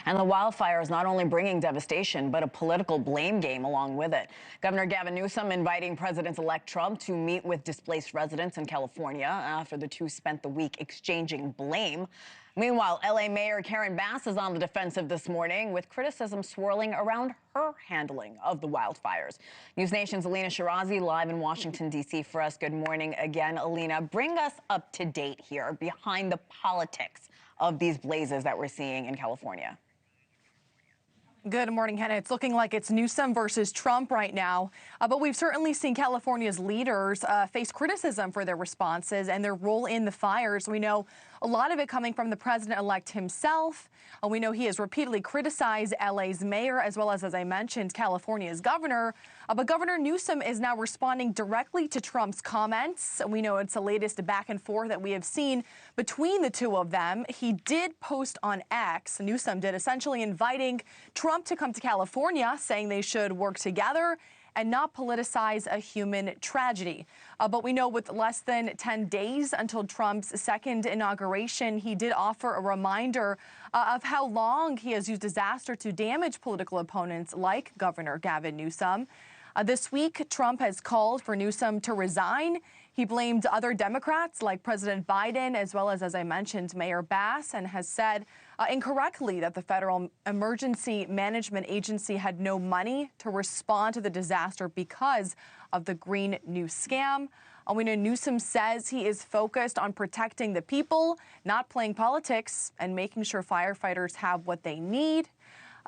And the wildfire is not only bringing devastation, but a political blame game along with it. Governor Gavin Newsom inviting President-elect Trump to meet with displaced residents in California after the two spent the week exchanging blame. Meanwhile, L.A. Mayor Karen Bass is on the defensive this morning with criticism swirling around her handling of the wildfires. NewsNation's Alina Shirazi live in Washington, D.C. for us. Good morning again, Alina. Bring us up to date here behind the politics of these blazes that we're seeing in California. Good morning, Hena. It's looking like it's Newsom versus Trump right now, but we've certainly seen California's leaders face criticism for their responses and their role in the fires. We know a lot of it coming from the president-elect himself. We know he has repeatedly criticized LA's mayor as well as I mentioned, California's governor. But Governor Newsom is now responding directly to Trump's comments. We know it's the latest back and forth that we have seen between the two of them. He did post on X, Newsom did, essentially inviting Trump to come to California, saying they should work together and not politicize a human tragedy. But we know with less than 10 days until Trump's second inauguration, he did offer a reminder of how long he has used disaster to damage political opponents like Governor Gavin Newsom. This week, Trump has called for Newsom to resign. He blamed other Democrats like President Biden, as well as I mentioned, Mayor Bass, and has said incorrectly that the Federal Emergency Management Agency had no money to respond to the disaster because of the Green New scam. We know Newsom says he is focused on protecting the people, not playing politics, and making sure firefighters have what they need.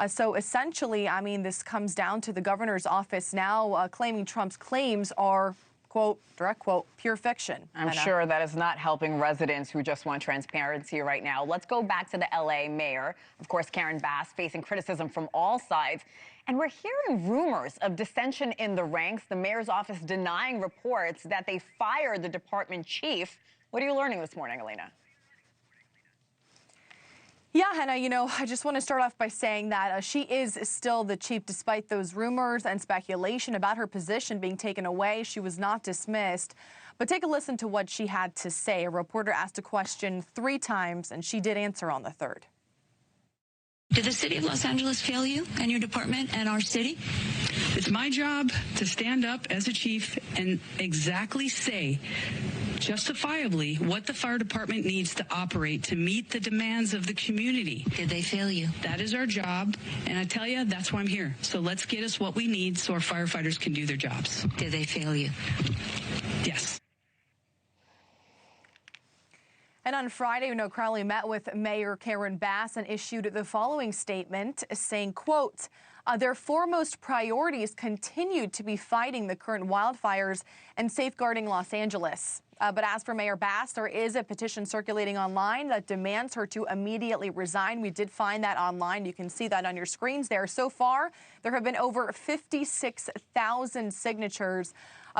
So essentially, I mean, this comes down to the governor's office now claiming Trump's claims are, quote, direct quote, pure fiction. I'm sure that is not helping residents who just want transparency right now. Let's go back to the L.A. mayor. Of course, Karen Bass facing criticism from all sides. And we're hearing rumors of dissension in the ranks. The mayor's office denying reports that they fired the department chief. What are you learning this morning, Alina? Yeah, Hena, you know, I just want to start off by saying that she is still the chief despite those rumors and speculation about her position being taken away. She was not dismissed. But take a listen to what she had to say. A reporter asked a question 3 times, and she did answer on the 3rd. Did the city of Los Angeles fail you and your department and our city? It's my job to stand up as a chief and exactly say justifiably what the fire department needs to operate to meet the demands of the community. Did they fail you? That is our job, and I tell you, that's why I'm here. So let's get us what we need so our firefighters can do their jobs. Did they fail you? Yes. And on Friday, Crowley met with Mayor Karen Bass and issued the following statement saying, quote, their foremost priorities continued to be fighting the current wildfires and safeguarding Los Angeles. But as for Mayor Bass, there is a petition circulating online that demands her to immediately resign. We did find that online. You can see that on your screens there. So far, there have been over 56,000 signatures.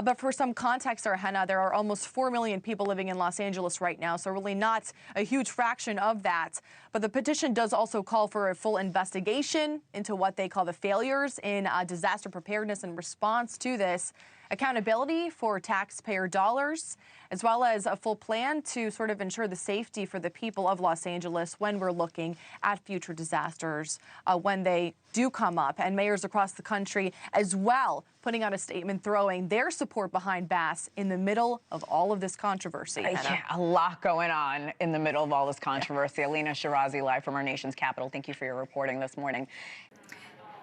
But for some context there, Hena, there are almost 4 million people living in Los Angeles right now, so really not a huge fraction of that. But the petition does also call for a full investigation into what they call the failures in disaster preparedness and response to this, accountability for taxpayer dollars, as well as a full plan to sort of ensure the safety for the people of Los Angeles when we're looking at future disasters when they do come up. And mayors across the country as well putting out a statement throwing their support behind Bass in the middle of all of this controversy. Yeah, a lot going on in the middle of all this controversy. Yeah. Alina Shirazi live from our nation's capital. Thank you for your reporting this morning.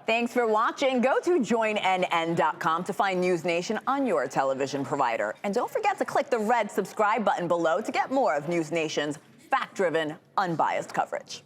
Thanks for watching. Go to joinnn.com to find News Nation on your television provider. And don't forget to click the red subscribe button below to get more of News Nation's fact-driven, unbiased coverage.